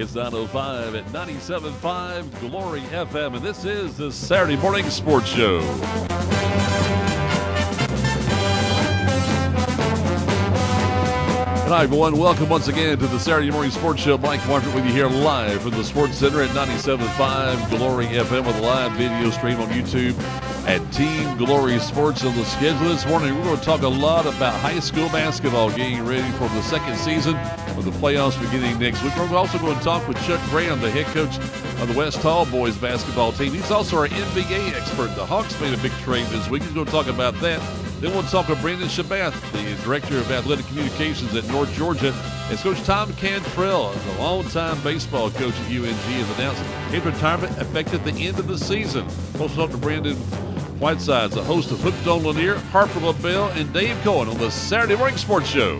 It's 9:05 at 97.5 Glory FM, and this is the Saturday Morning Sports Show. Hi, everyone. Welcome once again to the Saturday Morning Sports Show. Mike Martin with you here live from the Sports Center at 97.5 Glory FM with a live video stream on YouTube at Team Glory Sports. On the schedule this morning, we're going to talk a lot about high school basketball getting ready for the second season with the playoffs beginning next week. We're also going to talk with Chuck Graham, the head coach of the West Hall boys basketball team. He's also our NBA expert. The Hawks made a big trade this week. He's going to talk about that. Then we'll talk with Brandon Shabath, the Director of Athletic Communications at North Georgia. As Coach Tom Cantrell, the longtime baseball coach at UNG, has announced his retirement effective the end of the season. We'll also talk to Brandon Whitesides, the host of Hooked on Lanier, Harper LaBelle, and Dave Cohen on the Saturday Morning Sports Show.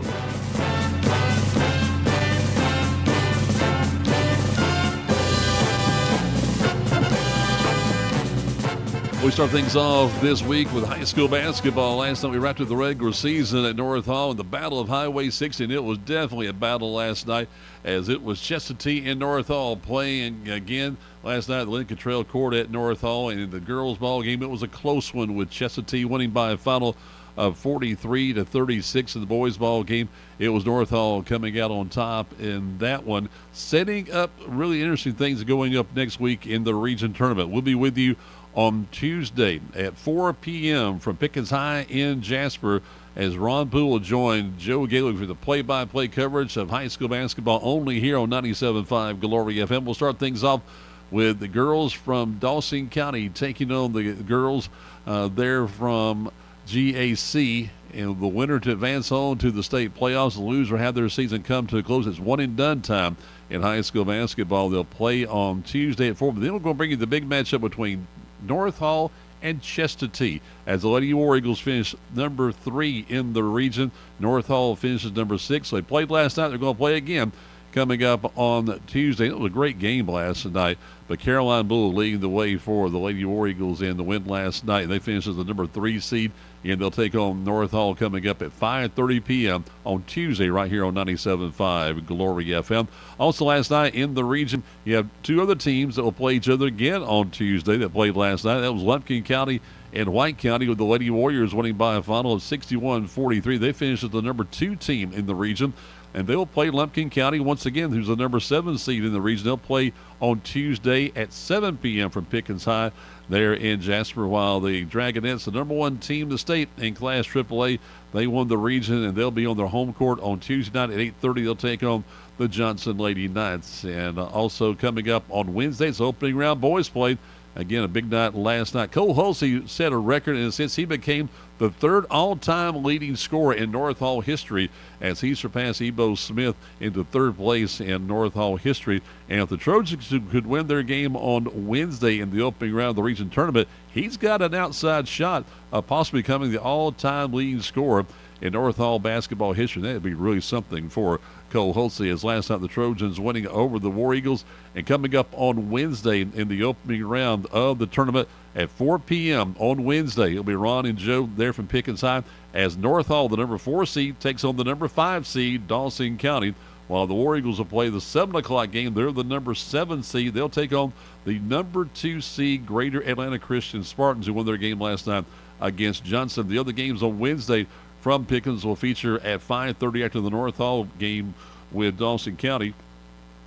We start things off this week with high school basketball. Last night we wrapped up the regular season at North Hall in the Battle of Highway 60, and it was definitely a battle last night as it was Chestatee and North Hall playing again last night at the Lincoln Trail Court at North Hall. And in the girls' ball game, it was a close one with Chestatee winning by a final of 43-36. In the boys' ball game, it was North Hall coming out on top in that one, setting up really interesting things going up next week in the region tournament. We'll be with you on Tuesday at 4 p.m. from Pickens High in Jasper as Ron Poole will join Joe Gaelic for the play-by-play coverage of high school basketball only here on 97.5 Glory FM. We'll start things off with the girls from Dawson County taking on the girls there from GAC. And the winner to advance on to the state playoffs. The loser have their season come to a close. It's one-and-done time in high school basketball. They'll play on Tuesday at 4. But then we're going to bring you the big matchup between North Hall and Chestatee as the Lady War Eagles finish number 3 in the region. North Hall finishes number 6. So they played last night. They're going to play again coming up on Tuesday. It was a great game last night, but Caroline Bull leading the way for the Lady War Eagles in the win last night. They finished as the number 3 seed, and they'll take on North Hall coming up at 5:30 p.m. on Tuesday right here on 97.5 Glory FM. Also last night in the region, you have 2 other teams that will play each other again on Tuesday that played last night. That was Lumpkin County and White County, with the Lady Warriors winning by a final of 61-43. They finished as the number 2 team in the region. And they'll play Lumpkin County once again, who's the number 7 seed in the region. They'll play on Tuesday at 7 p.m. from Pickens High there in Jasper, while the Dragonettes, the number 1 team in the state in Class AAA, they won the region, and they'll be on their home court on Tuesday night at 8:30. They'll take on the Johnson Lady Knights. And also coming up on Wednesday, it's opening round boys played. Again, a big night last night. Cole Hulsey set a record in a sense. He became the 3rd all-time leading scorer in North Hall history as he surpassed Ebo Smith into 3rd place in North Hall history. And if the Trojans could win their game on Wednesday in the opening round of the region tournament, he's got an outside shot of possibly becoming the all-time leading scorer in North Hall basketball history. That would be really something for Cole Hulsey, as last night the Trojans winning over the War Eagles. And coming up on Wednesday in the opening round of the tournament at 4 p.m. on Wednesday, it'll be Ron and Joe there from Pickens High as North Hall, the number 4 seed, takes on the number 5 seed, Dawson County, while the War Eagles will play the 7 o'clock game. They're the number 7 seed. They'll take on the number 2 seed, Greater Atlanta Christian Spartans, who won their game last night against Johnson. The other games on Wednesday from Pickens will feature at 5:30 after the North Hall game with Dawson County.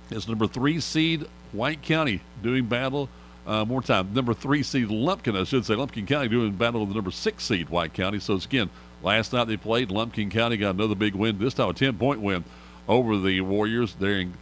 It's number 3 seed White County doing battle. Number 3 seed Lumpkin, I should say. Lumpkin County doing battle with the number 6 seed White County. So it's, again, last night they played. Lumpkin County got another big win, this time a 10-point win over the Warriors there in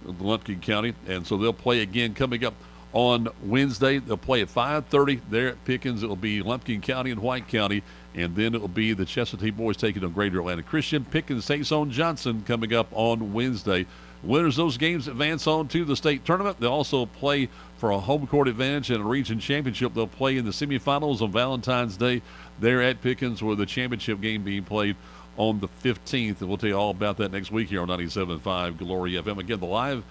Lumpkin County. And so they'll play again coming up on Wednesday. They'll play at 5:30 there at Pickens. It will be Lumpkin County and White County. And then it will be the Chestatee boys taking on Greater Atlanta Christian. Pickens takes on Johnson coming up on Wednesday. Winners of those games advance on to the state tournament. They'll also play for a home court advantage and a region championship. They'll play in the semifinals on Valentine's Day there at Pickens, with the championship game being played on the 15th. And we'll tell you all about that next week here on 97.5 Glory FM. Again, the live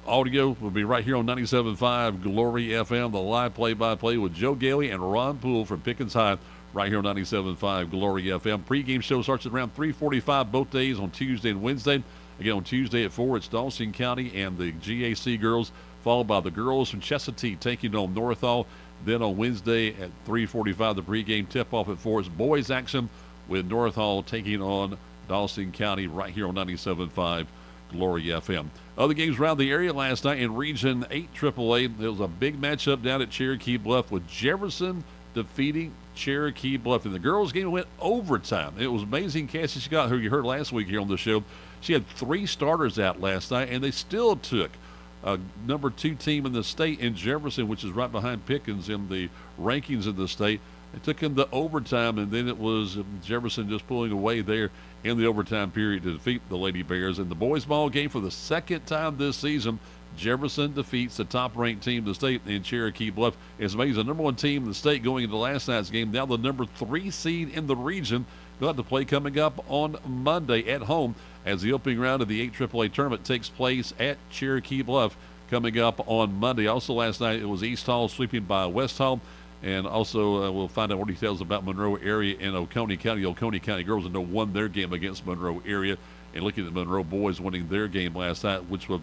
audio will be right here on 97.5 Glory FM. The live play-by-play with Joe Gailey and Ron Poole from Pickens High right here on 97.5 Glory FM. Pre-game show starts at around 3:45 both days on Tuesday and Wednesday. Again, on Tuesday at 4, it's Dawson County and the GAC girls, followed by the girls from Chestatee taking on North Hall. Then on Wednesday at 3:45, the pregame tip-off at 4 is boys action with North Hall taking on Dawson County right here on 97.5 Glory FM. Other games around the area last night in Region 8 AAA. There was a big matchup down at Cherokee Bluff with Jefferson defeating Cherokee Bluff. And the girls' game went overtime. It was amazing. Cassie Scott, who you heard last week here on the show, she had 3 starters out last night, and they still took number 2 team in the state in Jefferson, which is right behind Pickens in the rankings of the state. They took him to overtime, and then it was Jefferson just pulling away there in the overtime period to defeat the Lady Bears. In the boys' ball game for the second time this season, Jefferson defeats the top-ranked team in the state in Cherokee Bluff. It's amazing. The number 1 team in the state going into last night's game, now the number 3 seed in the region. They'll have to play coming up on Monday at home as the opening round of the 8 AAA tournament takes place at Cherokee Bluff coming up on Monday. Also last night it was East Hall sweeping by West Hall. And also we'll find out more details about Monroe area and Oconee County. Oconee County girls have won their game against Monroe area. And looking at Monroe boys winning their game last night, which will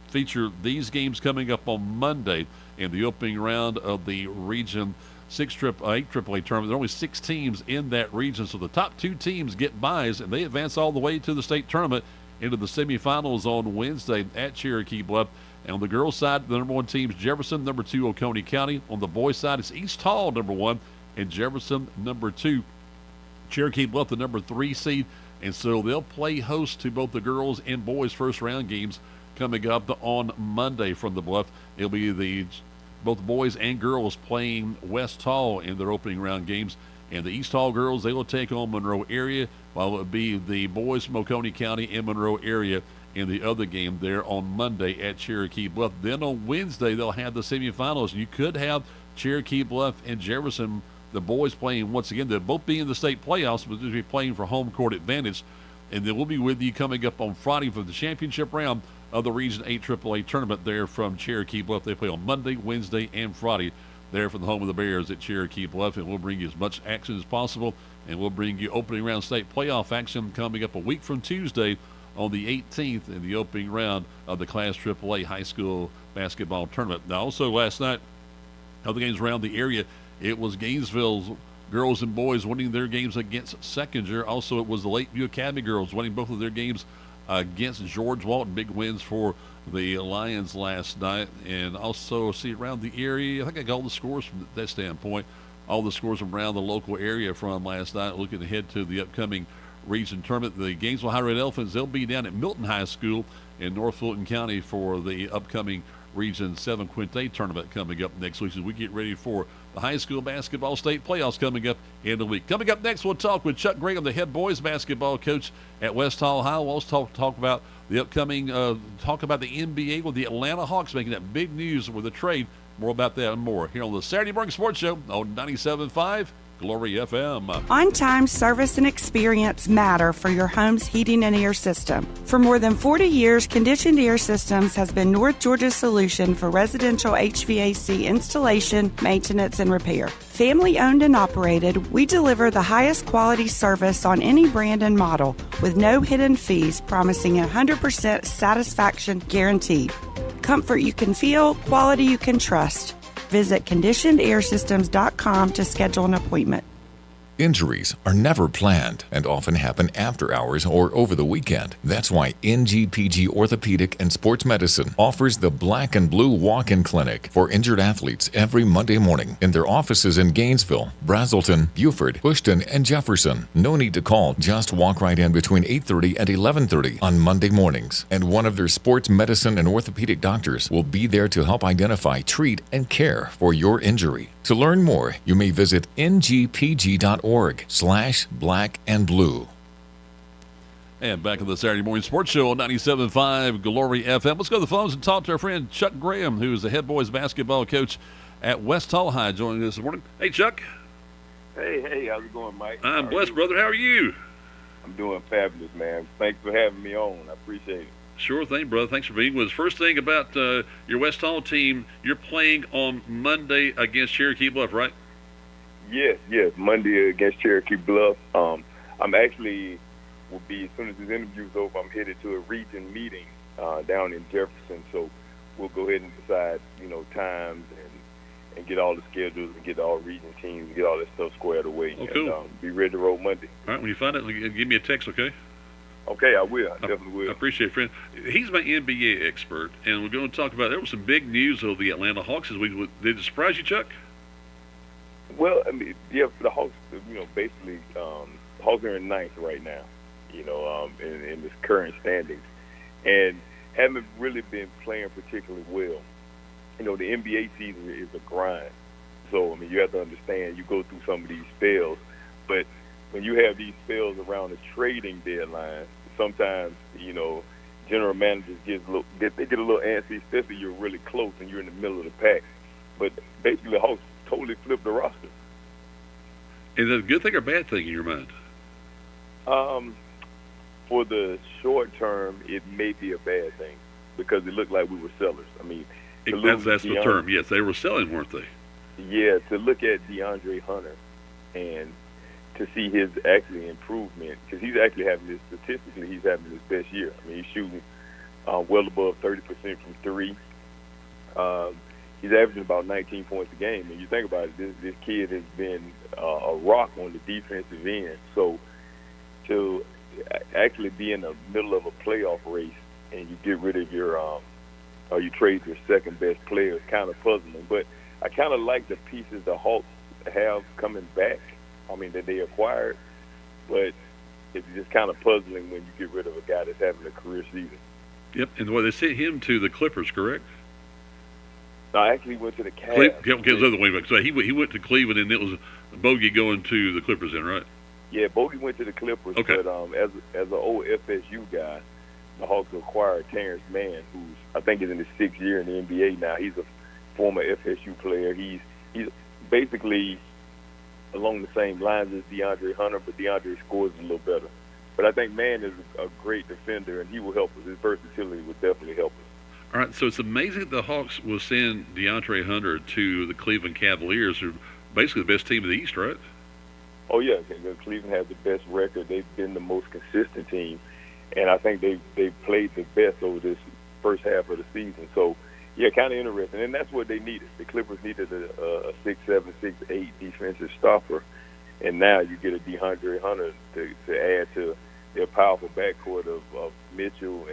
feature these games coming up on Monday in the opening round of the Region 8 AAA tournament. There are only 6 teams in that region, so the top 2 teams get byes, and they advance all the way to the state tournament into the semifinals on Wednesday at Cherokee Bluff. And on the girls' side, the number 1 team is Jefferson, number 2 Oconee County. On the boys' side, it's East Hall, number 1, and Jefferson, number 2. Cherokee Bluff, the number 3 seed, and so they'll play host to both the girls and boys' first-round games coming up on Monday from the Bluff. It'll be both boys and girls playing West Hall in their opening round games. And the East Hall girls, they will take on Monroe area, while it will be the boys from Oconee County and Monroe area in the other game there on Monday at Cherokee Bluff. Then on Wednesday, they'll have the semifinals. You could have Cherokee Bluff and Jefferson, the boys, playing once again. They'll both be in the state playoffs, but they'll be playing for home court advantage. And then we'll be with you coming up on Friday for the championship round of the Region 8 AAA tournament there from Cherokee Bluff. They play on Monday, Wednesday, and Friday there from the home of the Bears at Cherokee Bluff. And we'll bring you as much action as possible. And we'll bring you opening round state playoff action coming up a week from Tuesday on the 18th in the opening round of the Class AAA high school basketball tournament. Now, also last night, other games around the area, it was Gainesville's girls and boys winning their games against Seconder. Also, it was the Lakeview Academy girls winning both of their games against George Walton. Big wins for the Lions last night. And also, see around the area, I think I got all the scores from that standpoint, all the scores from around the local area from last night, looking ahead to the upcoming region tournament. The Gainesville High Red Elephants, they'll be down at Milton High School in North Fulton County for the upcoming Region 7 Quinte tournament coming up next week as we get ready for the high school basketball state playoffs coming up in the week. Coming up next, we'll talk with Chuck Graham, the head boys basketball coach at West Hall High. We'll also talk about the upcoming, talk about the NBA with the Atlanta Hawks making that big news with a trade. More about that and more here on the Saturday Morning Sports Show on 97.5 Glory FM. On-time service and experience matter for your home's heating and air system. For more than 40 years, Conditioned Air Systems has been North Georgia's solution for residential HVAC installation, maintenance, and repair. Family owned and operated, we deliver the highest quality service on any brand and model with no hidden fees, promising 100% satisfaction guaranteed. Comfort you can feel, quality you can trust. Visit conditionedairsystems.com to schedule an appointment. Injuries are never planned and often happen after hours or over the weekend. That's why NGPG Orthopedic and Sports Medicine offers the Black and Blue Walk-In Clinic for injured athletes every Monday morning in their offices in Gainesville, Brazelton, Beaufort, Bushton, and Jefferson. No need to call. Just walk right in between 8:30 and 11:30 on Monday mornings. And one of their sports medicine and orthopedic doctors will be there to help identify, treat, and care for your injury. To learn more, you may visit ngpg.org/blackandblue. And back on the Saturday Morning Sports Show on 97.5 Glory FM. Let's go to the phones and talk to our friend Chuck Graham, who is the head boys basketball coach at West Hall High, joining us this morning. Hey, Chuck. Hey, how's it going, Mike? I'm blessed, brother. How are you? I'm doing fabulous, man. Thanks for having me on. I appreciate it. Sure thing, brother. Thanks for being with us. First thing about your West Hall team, you're playing on Monday against Cherokee Bluff, right? Yes. Monday against Cherokee Bluff. I'm actually will be, as soon as this interview's over, I'm headed to a region meeting down in Jefferson. So we'll go ahead and decide, times and get all the schedules and get all region teams and get all that stuff squared away. Oh, cool. And be ready to roll Monday. All right, when you find it, give me a text, okay? Okay, I will. I definitely will. I appreciate it, friend. He's my NBA expert, and we're going to talk about, there was some big news of the Atlanta Hawks this week. Did it surprise you, Chuck? Well, I mean, yeah, for the Hawks, basically, Hawks are in ninth right now, in this current standings, and haven't really been playing particularly well. The NBA season is a grind. So, I mean, you have to understand, you go through some of these spells, but when you have these spells around the trading deadline, sometimes, general managers get a little antsy, especially you're really close and you're in the middle of the pack. But basically, the Hawks totally flipped the roster. Is that a good thing or bad thing in your mind? For the short term, it may be a bad thing because it looked like we were sellers. I mean, that's the term. Yes, they were selling, weren't they? Yeah, to look at DeAndre Hunter and to see his actually improvement, because he's actually statistically, he's having his best year. I mean, he's shooting well above 30% from three. He's averaging about 19 points a game. And you think about it, this kid has been a rock on the defensive end. So to actually be in the middle of a playoff race and you get rid of or you trade your second best player is kind of puzzling. But I kind of like the pieces the Hawks have coming back. I mean, that they acquired, but it's just kind of puzzling when you get rid of a guy that's having a career season. Yep, and they sent him to the Clippers, correct? No, I actually went to the Cavs. The other way back. So he went to Cleveland, and it was Bogey going to the Clippers, then, right? Yeah, Bogey went to the Clippers. Okay. But as an old FSU guy, the Hawks acquired Terrence Mann, who's I think is in his 6th year in the NBA now. He's a former FSU player. He's basically along the same lines as DeAndre Hunter, but DeAndre scores a little better. But I think Mann is a great defender, and he will help us. His versatility will definitely help us. All right, so it's amazing that the Hawks will send DeAndre Hunter to the Cleveland Cavaliers, who are basically the best team in the East, right? Oh, yeah. Cleveland has the best record. They've been the most consistent team, and I think they've played the best over this first half of the season. So, yeah, kind of interesting. And that's what they needed. The Clippers needed a 6'7", 6'8" defensive stopper, and now you get a DeAndre Hunter to add to their powerful backcourt of Mitchell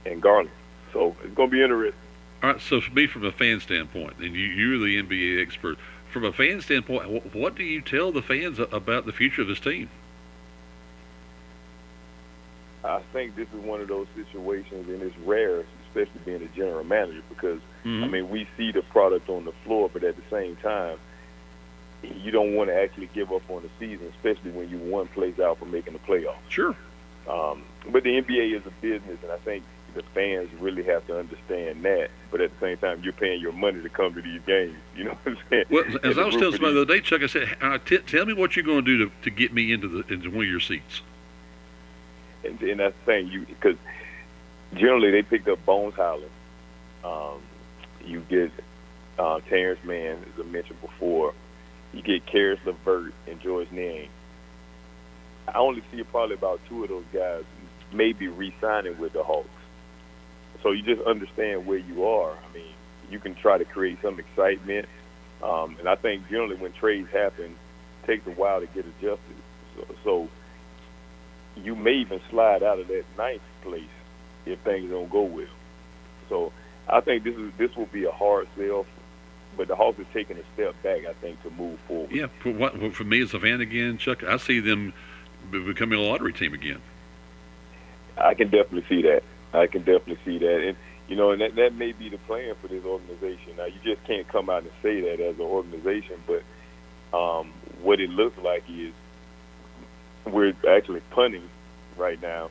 and Garland. So it's going to be interesting. All right, so for me, from a fan standpoint, and you're the NBA expert, from a fan standpoint, what do you tell the fans about the future of this team? I think this is one of those situations, and it's rare, especially being a general manager, because, I mean, we see the product on the floor, but at the same time, you don't want to actually give up on the season, especially when you're one place out from making the playoffs. Sure. But the NBA is a business, and I think the fans really have to understand that. But at the same time, you're paying your money to come to these games. You know what I'm saying? Well, as I was telling somebody the other day, Chuck, I said, tell me what you're going to do to get me into one of your seats. And that's the thing, because generally they picked up Bones Highland. You get Terrence Mann, as I mentioned before. You get Karis LeVert and George Niang. I only see probably about 2 of those guys maybe re-signing with the Hawks. So you just understand where you are. I mean, you can try to create some excitement. And I think generally when trades happen, it takes a while to get adjusted. So you may even slide out of that 9th place if things don't go well. So I think this will be a hard sell, but the Hawks are taking a step back, I think, to move forward. Yeah, for me as a fan again, Chuck, I see them becoming a lottery team again. I can definitely see that. And, and that may be the plan for this organization. Now, you just can't come out and say that as an organization, but what it looks like is we're actually punting right now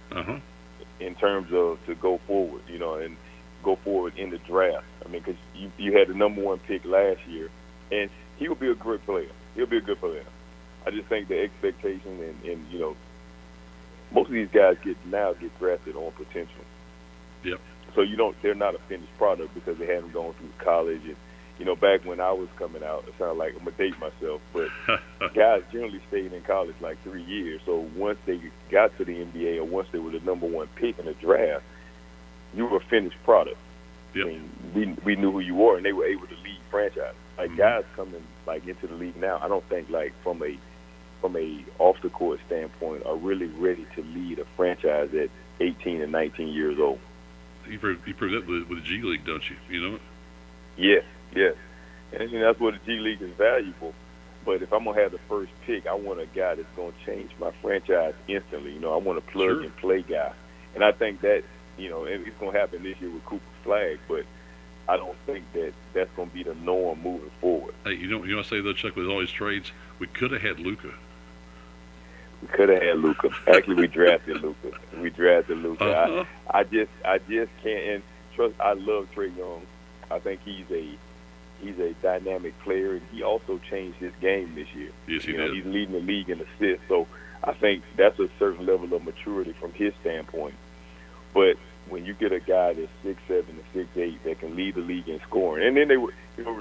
in terms of to go forward, and go forward in the draft. I mean, because you had the number 1 pick last year, and he will be a great player. He'll be a good player. I just think the expectation and most of these guys get drafted on potential. Yep. So they're not a finished product because they haven't gone through college and, back when I was coming out, it sounded like I'm going to date myself, but guys generally stayed in college like 3 years. So once they got to the NBA or once they were the number one pick in the draft, you were a finished product. Yep. I mean, we knew who you were, and they were able to lead franchise. Like guys coming like into the league now, I don't think like from a off the court standpoint are really ready to lead a franchise at 18 and 19 years old. You prove that with the G League, don't you? You know it? Yes. And that's where the G League is valuable. But if I'm going to have the first pick, I want a guy that's going to change my franchise instantly. I want a plug-and-play guy. And I think that, it's going to happen this year with Cooper Flagg, but I don't think that that's going to be the norm moving forward. Hey, I say, though, Chuck, with all these trades, we could have had Luka. We could have had Luka. Actually, we drafted Luka. Uh-huh. I just can't. And trust, I love Trae Young. I think he's a dynamic player, and he also changed his game this year. Yes, he did. He's leading the league in assists, so I think that's a certain level of maturity from his standpoint. But when you get a guy that's 6'7" and 6'8" that can lead the league in scoring, and then there was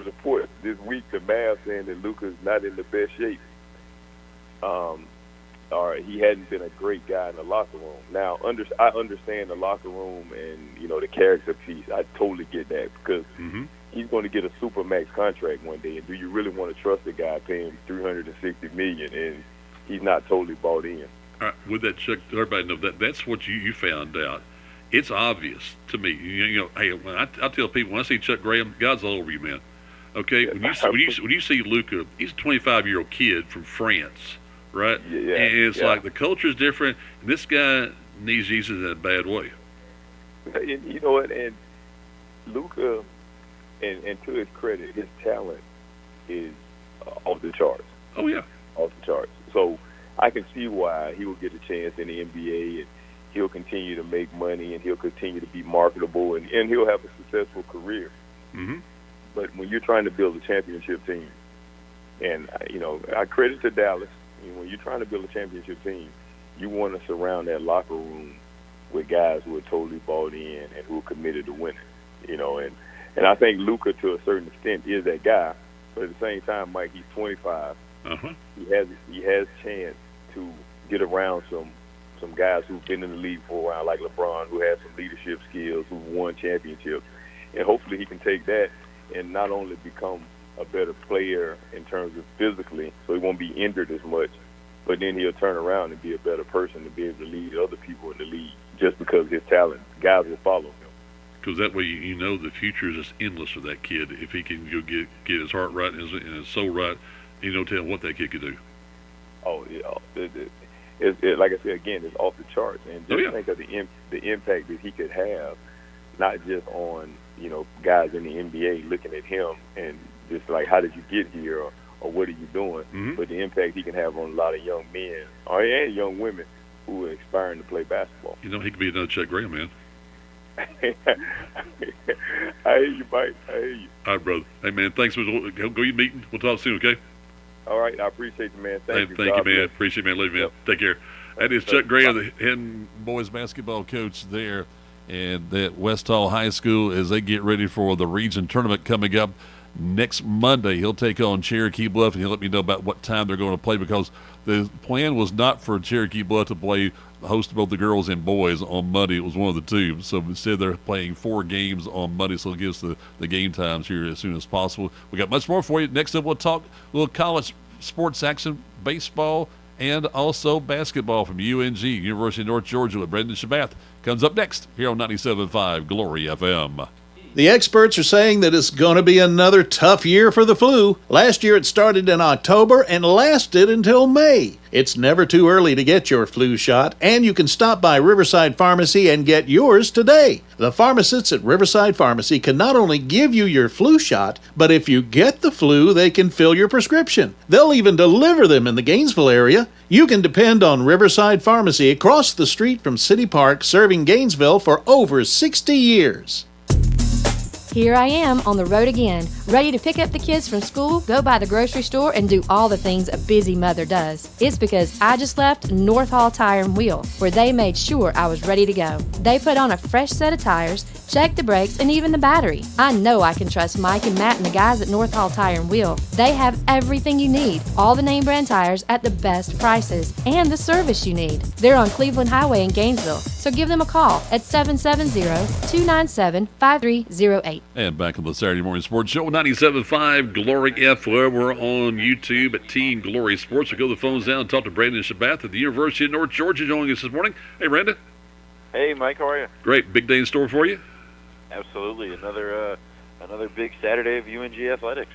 reports this week, the Mavs saying that Luka's not in the best shape. Or he hadn't been a great guy in the locker room. Now, I understand the locker room and, the character piece. I totally get that because he's going to get a supermax contract one day. And do you really want to trust a guy paying $360 million and he's not totally bought in? All right, with that, Chuck, everybody know that's what you found out. It's obvious to me. Hey, when I tell people, when I see Chuck Graham, God's all over you, man. Okay, when you see Luka, he's a 25-year-old kid from France. Right? Yeah, and it's like the culture's different. And this guy needs Jesus in a bad way. You know what? And Luka, and to his credit, his talent is off the charts. Oh, yeah. Off the charts. So I can see why he will get a chance in the NBA, and he'll continue to make money, and he'll continue to be marketable, and he'll have a successful career. Mm-hmm. But when you're trying to build a championship team, and, I credit to Dallas, when you're trying to build a championship team, you want to surround that locker room with guys who are totally bought in and who are committed to winning. And I think Luka, to a certain extent, is that guy. But at the same time, Mike, he's 25. Uh-huh. He has chance to get around some guys who've been in the league for a while, like LeBron, who has some leadership skills, who've won championships, and hopefully he can take that and not only become a better player in terms of physically, so he won't be injured as much, but then he'll turn around and be a better person to be able to lead other people in the league just because of his talent. Guys will follow him. Because that way the future is just endless for that kid. If he can go get his heart right and his soul right, tell him what that kid could do. Oh, yeah. Like I said, again, it's off the charts. And just think of the impact that he could have, not just on, guys in the NBA looking at him and just like, how did you get here, or what are you doing? Mm-hmm. But the impact he can have on a lot of young men and young women who are aspiring to play basketball. He could be another Chuck Graham, man. I hear you, Mike. I hear you. All right, brother. Hey, man, thanks for go your meeting. We'll talk soon, okay? All right. I appreciate you, man. Thank you. Thank you, man. Appreciate it, man. Love you, man. Yep. Take care. That is Chuck Graham, the head boys basketball coach there at West Hall High School as they get ready for the region tournament coming up. Next Monday, he'll take on Cherokee Bluff, and he'll let me know about what time they're going to play because the plan was not for Cherokee Bluff to play host both the girls and boys on Monday. It was one of the two. So instead, they're playing 4 games on Monday, so it gives the game times here as soon as possible. We got much more for you. Next up, we'll talk a little college sports action, baseball, and also basketball from UNG, University of North Georgia, with Brendan Shabath. Comes up next here on 97.5 Glory FM. The experts are saying that it's going to be another tough year for the flu. Last year it started in October and lasted until May. It's never too early to get your flu shot, and you can stop by Riverside Pharmacy and get yours today. The pharmacists at Riverside Pharmacy can not only give you your flu shot, but if you get the flu, they can fill your prescription. They'll even deliver them in the Gainesville area. You can depend on Riverside Pharmacy across the street from City Park, serving Gainesville for over 60 years. Here I am on the road again, ready to pick up the kids from school, go by the grocery store, and do all the things a busy mother does. It's because I just left North Hall Tire and Wheel, where they made sure I was ready to go. They put on a fresh set of tires, checked the brakes, and even the battery. I know I can trust Mike and Matt and the guys at North Hall Tire and Wheel. They have everything you need, all the name brand tires at the best prices, and the service you need. They're on Cleveland Highway in Gainesville, so give them a call at 770-297-5308. And back on the Saturday Morning Sports Show, 97.5 Glory FM. We're on YouTube at Teen Glory Sports. We'll go to the phones down and talk to Brandon Shabath at the University of North Georgia joining us this morning. Hey, Brandon. Hey, Mike, how are you? Great. Big day in store for you? Absolutely. Another big Saturday of UNG athletics.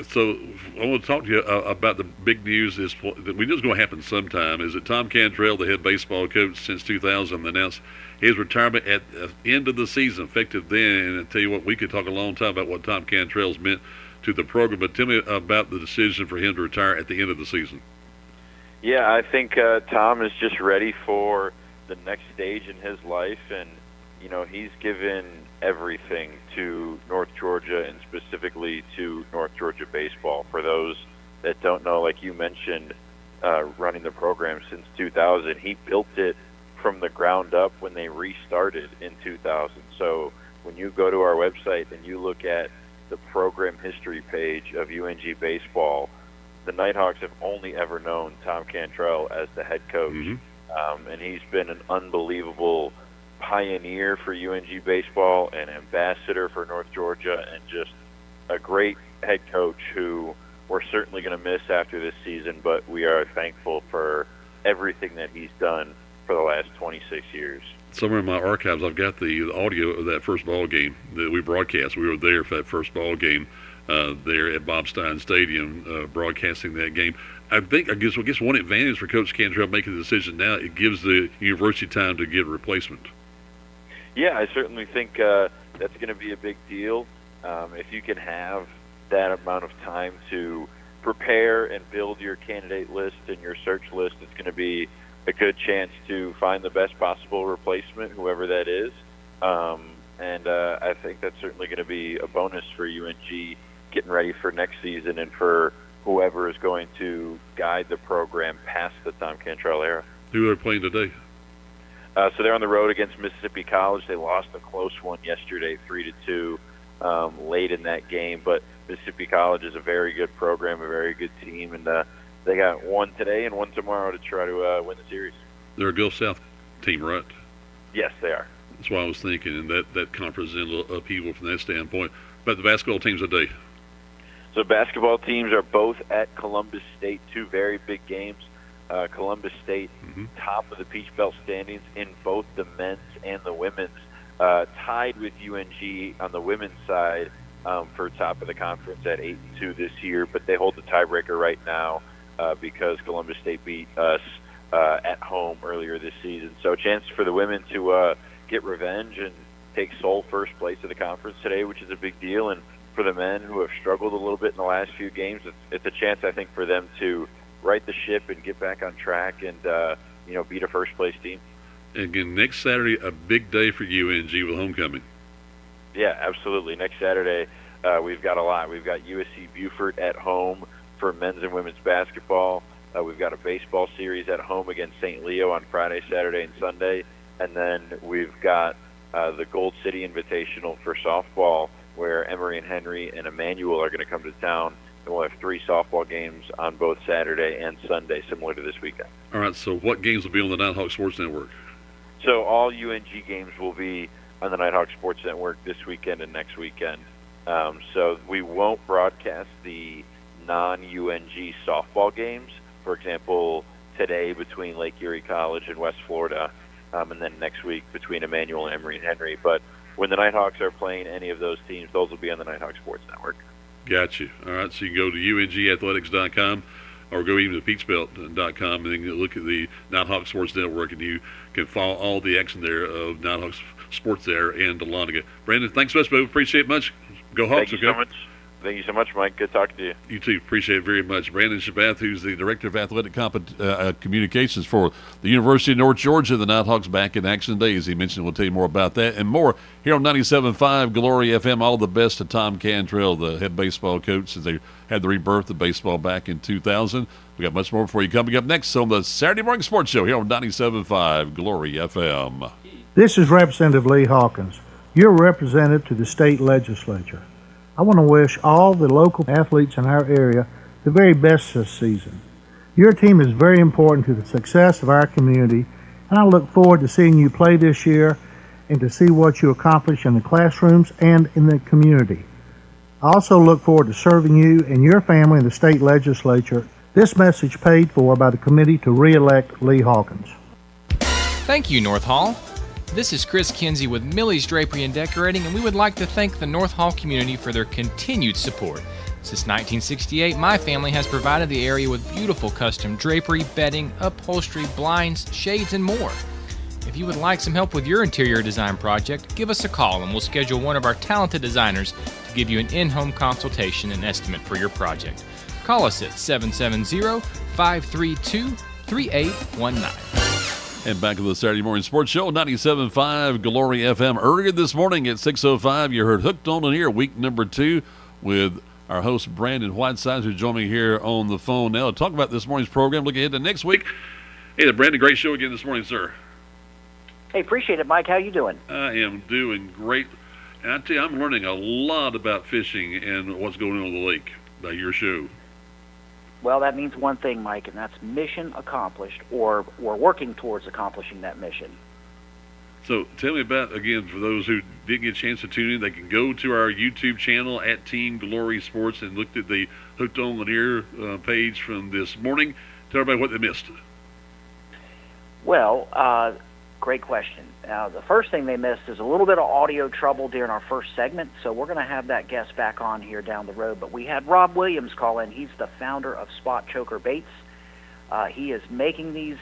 So I want to talk to you about the big news that we know is going to happen sometime. Is that Tom Cantrell, the head baseball coach since 2000, announced his retirement at the end of the season, effective then. And I tell you what, we could talk a long time about what Tom Cantrell's meant to the program, but tell me about the decision for him to retire at the end of the season. Yeah, I think Tom is just ready for the next stage in his life, and you know, he's given everything to North Georgia and specifically to North Georgia baseball. For those that don't know, like you mentioned, running the program since 2000, he built it from the ground up when they restarted in 2000. So when you go to our website and you look at the program history page of UNG baseball, the Nighthawks have only ever known Tom Cantrell as the head coach. Mm-hmm. And he's been an unbelievable pioneer for UNG baseball, an ambassador for North Georgia, and just a great head coach who we're certainly going to miss after this season, but we are thankful for everything that he's done for the last 26 years. Somewhere in my archives, I've got the audio of that first ball game that we broadcast. We were there for that first ball game there at Bob Stein Stadium, broadcasting that game. I guess one advantage for Coach Cantrell making the decision now, it gives the university time to get a replacement. Yeah, I certainly think that's going to be a big deal. If you can have that amount of time to prepare and build your candidate list and your search list, it's going to be a good chance to find the best possible replacement, whoever that is. And I think that's certainly going to be a bonus for UNG getting ready for next season and for whoever is going to guide the program past the Tom Cantrell era. Who are they playing today? So they're on the road against Mississippi College. They lost a close one yesterday, 3-2, late in that game. But Mississippi College is a very good program, a very good team, and they got one today and one tomorrow to try to win the series. They're a Gulf South team, right? Yes, they are. That's what I was thinking, and that conference is a little upheaval from that standpoint. But the basketball teams today. So basketball teams are both at Columbus State, two very big games. Columbus State, top of the Peach Belt standings in both the men's and the women's, tied with UNG on the women's side for top of the conference at 8-2 this year, but they hold the tiebreaker right now because Columbus State beat us at home earlier this season. So a chance for the women to get revenge and take sole first place of the conference today, which is a big deal. And for the men who have struggled a little bit in the last few games, it's a chance, I think, for them to right the ship and get back on track and beat a first place team. Again, next Saturday, a big day for UNG with homecoming. Yeah, absolutely. Next Saturday, we've got a lot. We've got USC Beaufort at home for men's and women's basketball. We've got a baseball series at home against St. Leo on Friday, Saturday, and Sunday. And then we've got the Gold City Invitational for softball, where Emory and Henry and Emmanuel are going to come to town. And we'll have 3 softball games on both Saturday and Sunday, similar to this weekend. All right, so what games will be on the Nighthawk Sports Network? So all UNG games will be on the Nighthawk Sports Network this weekend and next weekend. So we won't broadcast the non-UNG softball games. For example, today between Lake Erie College and West Florida, and then next week between Emmanuel and Emory and Henry. But when the Nighthawks are playing any of those teams, those will be on the Nighthawk Sports Network. Got you. All right, so you can go to ungathletics.com or go even to peachbelt.com and then you look at the Nighthawk Sports Network, and you can follow all the action there of Nighthawks Sports there and Dahlonega. Brandon, thanks so much, bro. Appreciate it much. Go Hawks. Thank you so much. Thank you so much, Mike. Good talking to you. You too. Appreciate it very much. Brandon Shabath, who's the Director of Athletic Communications for the University of North Georgia. The Nighthawks back in action today, as he mentioned. We'll tell you more about that and more here on 97.5 Glory FM. All the best to Tom Cantrell, the head baseball coach, as they had the rebirth of baseball back in 2000. We got much more for you coming up next on the Saturday Morning Sports Show here on 97.5 Glory FM. This is Representative Lee Hawkins, your representative to the state legislature. I want to wish all the local athletes in our area the very best this season. Your team is very important to the success of our community, and I look forward to seeing you play this year and to see what you accomplish in the classrooms and in the community. I also look forward to serving you and your family in the state legislature. This message paid for by the committee to re-elect Lee Hawkins. Thank you, North Hall. This is Chris Kinsey with Millie's Drapery and Decorating, and we would like to thank the North Hall community for their continued support. Since 1968, my family has provided the area with beautiful custom drapery, bedding, upholstery, blinds, shades, and more. If you would like some help with your interior design project, give us a call and we'll schedule one of our talented designers to give you an in-home consultation and estimate for your project. Call us at 770-532-3819. And back to the Saturday Morning Sports Show, 97.5 Glory FM. Earlier this morning at 6:05, you heard Hooked on Lanier, week number 2, with our host Brandon Whiteside, who joined me here on the phone now to talk about this morning's program. Look ahead to next week. Hey, Brandon, great show again this morning, sir. Hey, appreciate it, Mike. How you doing? I am doing great. And I tell you, I'm learning a lot about fishing and what's going on the lake by your show. Well, that means one thing, Mike, and that's mission accomplished, or we're working towards accomplishing that mission. So tell me about, again, for those who didn't get a chance to tune in, they can go to our YouTube channel at Team Glory Sports and look at the Hooked on Lanier page from this morning. Tell everybody what they missed. Well, great question. Now, the first thing they missed is a little bit of audio trouble during our first segment, so we're going to have that guest back on here down the road. But we had Rob Williams call in. He's the founder of Spot Choker Baits. He is making these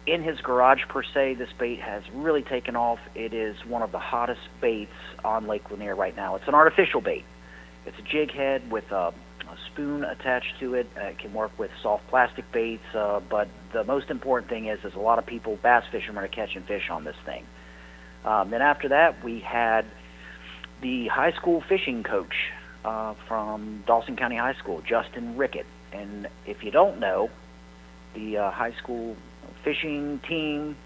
in his garage, per se. This bait has really taken off. It is one of the hottest baits on Lake Lanier right now. It's an artificial bait. It's a jig head with a spoon attached to it. It can work with soft plastic baits, but the most important thing is a lot of people, bass fishermen, are catching fish on this thing. Then after that, we had the high school fishing coach from Dawson County High School, Justin Rickett. And if you don't know, the high school fishing team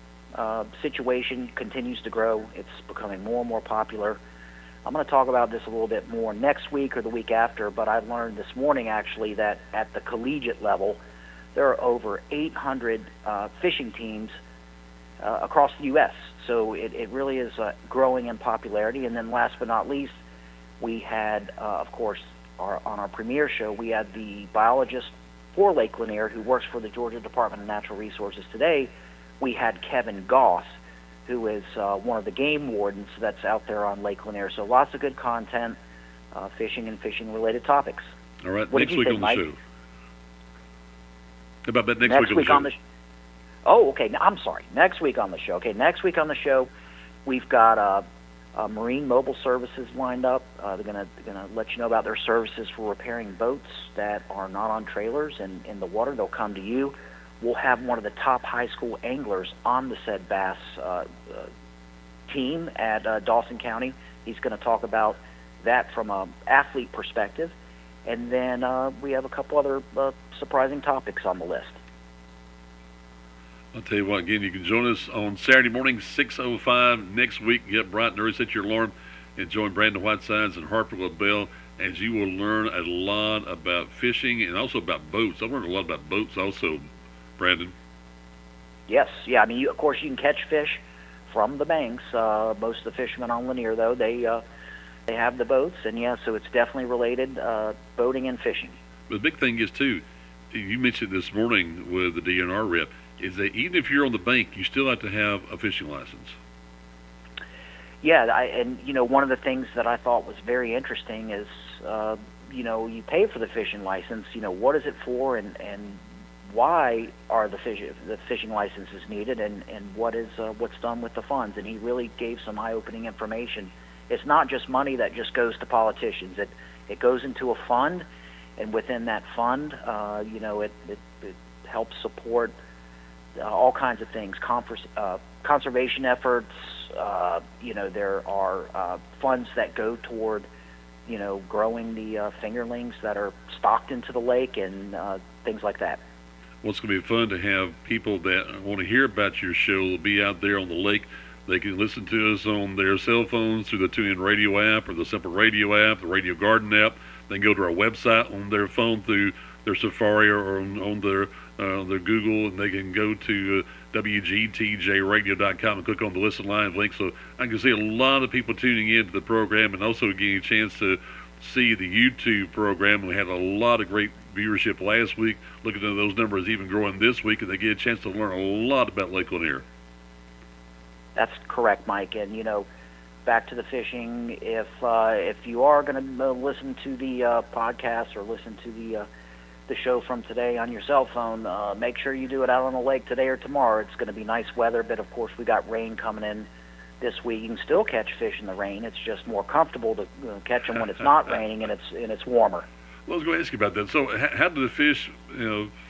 situation continues to grow. It's becoming more and more popular. I'm going to talk about this a little bit more next week or the week after, but I learned this morning, actually, that at the collegiate level, there are over 800 fishing teams across the U.S., so it really is growing in popularity. And then last but not least, we had, of course, on our premiere show, we had the biologist for Lake Lanier who works for the Georgia Department of Natural Resources today. We had Kevin Goss, who is one of the game wardens that's out there on Lake Lanier. So lots of good content, fishing and fishing-related topics. All right, what next week on the show. How about that next week on the show? Oh, okay. I'm sorry. Next week on the show. Okay, next week on the show, we've got Marine Mobile Services lined up. They're gonna let you know about their services for repairing boats that are not on trailers and in the water. They'll come to you. We'll have one of the top high school anglers on the said bass team at Dawson County. He's going to talk about that from an athlete perspective. And then we have a couple other surprising topics on the list. I'll tell you what, again, you can join us on Saturday morning, 6:05 next week. Get bright and early, set your alarm, and join Brandon Whitesides and Harper LaBelle, as you will learn a lot about fishing and also about boats. I've learned a lot about boats also, Brandon. Yes, yeah. I mean, of course, you can catch fish from the banks. Most of the fishermen on Lanier, though, they have the boats, and yeah, so it's definitely related, boating and fishing. But the big thing is too, you mentioned this morning with the DNR rep, is that even if you're on the bank, you still have to have a fishing license. Yeah, and one of the things that I thought was very interesting is, you pay for the fishing license. What is it for, and why are the fishing licenses needed, and what's done with the funds? And he really gave some eye-opening information. It's not just money that just goes to politicians. It goes into a fund, and within that fund, it helps support all kinds of things, conservation efforts. There are funds that go toward, growing the fingerlings that are stocked into the lake and things like that. Well, it's going to be fun to have people that want to hear about your show. They'll be out there on the lake. They can listen to us on their cell phones through the TuneIn Radio app or the Simple Radio app, the Radio Garden app. They can go to our website on their phone through their Safari or on their Google, and they can go to WGTJRadio.com and click on the Listen Live link. So I can see a lot of people tuning in to the program and also getting a chance to see the YouTube program. We had a lot of great viewership last week. Looking at those numbers even growing this week, and they get a chance to learn a lot about Lake Lanier. That's correct, Mike. And back to the fishing. If you are going to listen to the podcast or listen to the show from today on your cell phone, make sure you do it out on the lake today or tomorrow. It's going to be nice weather, but of course we got rain coming in this week. You can still catch fish in the rain. It's just more comfortable to catch them when it's not raining and it's warmer. Well, I was going to ask you about that. So how do the fish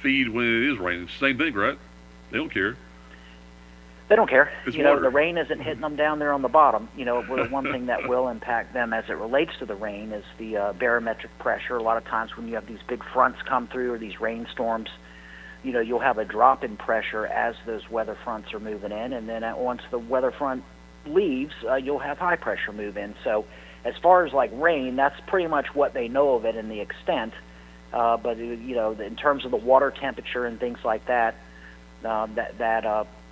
feed when it is raining? It's the same thing, right? They don't care. They don't care. It's the rain isn't hitting them down there on the bottom. The one thing that will impact them as it relates to the rain is the barometric pressure. A lot of times when you have these big fronts come through or these rainstorms, you'll have a drop in pressure as those weather fronts are moving in, and then once the weather front leaves, you'll have high pressure move in. So as far as like rain, that's pretty much what they know of it in the extent. But in terms of the water temperature and things like that,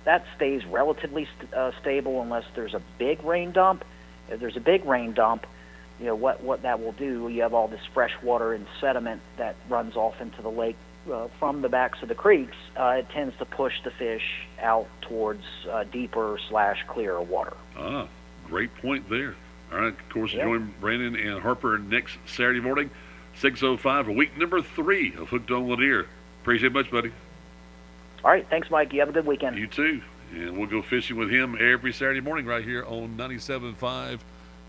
that stays relatively stable unless there's a big rain dump. If there's a big rain dump, what that will do, you have all this fresh water and sediment that runs off into the lake from the backs of the creeks. It tends to push the fish out towards deeper / clearer water. Ah, great point there. All right, of course, join Brandon and Harper next Saturday morning, 6:05, a week number 3 of Hooked on Lanier. Appreciate it much, buddy. All right, thanks, Mike. You have a good weekend. You too. And we'll go fishing with him every Saturday morning right here on 97.5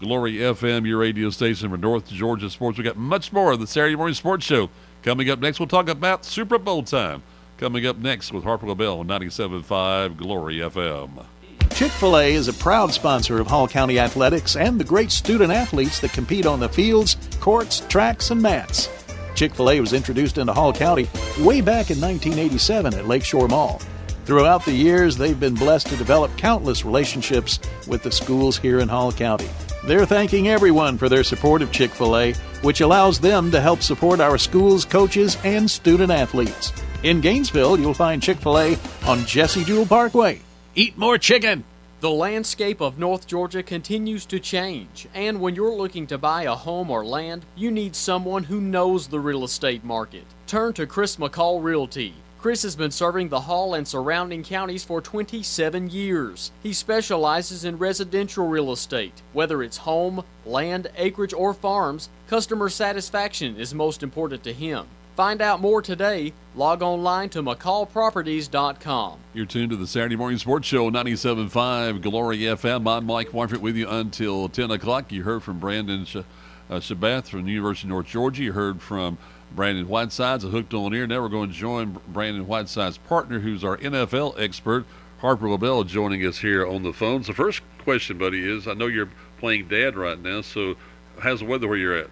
Glory FM, your radio station for North Georgia sports. We got much more of the Saturday Morning Sports Show coming up next. We'll talk about Super Bowl time coming up next with Harper LaBelle on 97.5 Glory FM. Chick-fil-A is a proud sponsor of Hall County Athletics and the great student athletes that compete on the fields, courts, tracks, and mats. Chick-fil-A was introduced into Hall County way back in 1987 at Lakeshore Mall. Throughout the years, they've been blessed to develop countless relationships with the schools here in Hall County. They're thanking everyone for their support of Chick-fil-A, which allows them to help support our schools, coaches, and student athletes. In Gainesville, you'll find Chick-fil-A on Jesse Jewell Parkway. Eat more chicken! The landscape of North Georgia continues to change, and when you're looking to buy a home or land, you need someone who knows the real estate market. Turn to Chris McCall Realty. Chris has been serving the Hall and surrounding counties for 27 years. He specializes in residential real estate. Whether it's home, land, acreage, or farms, customer satisfaction is most important to him. Find out more today. Log online to McCallProperties.com. You're tuned to the Saturday Morning Sports Show, 97.5 Glory FM. I'm Mike Warford with you until 10 o'clock. You heard from Brandon Shabath from the University of North Georgia. You heard from Brandon Whitesides of Hooked on Lanier. Now we're going to join Brandon Whiteside's partner, who's our NFL expert, Harper LaBelle, joining us here on the phone. So first question, buddy, is I know you're playing dad right now, so how's the weather where you're at?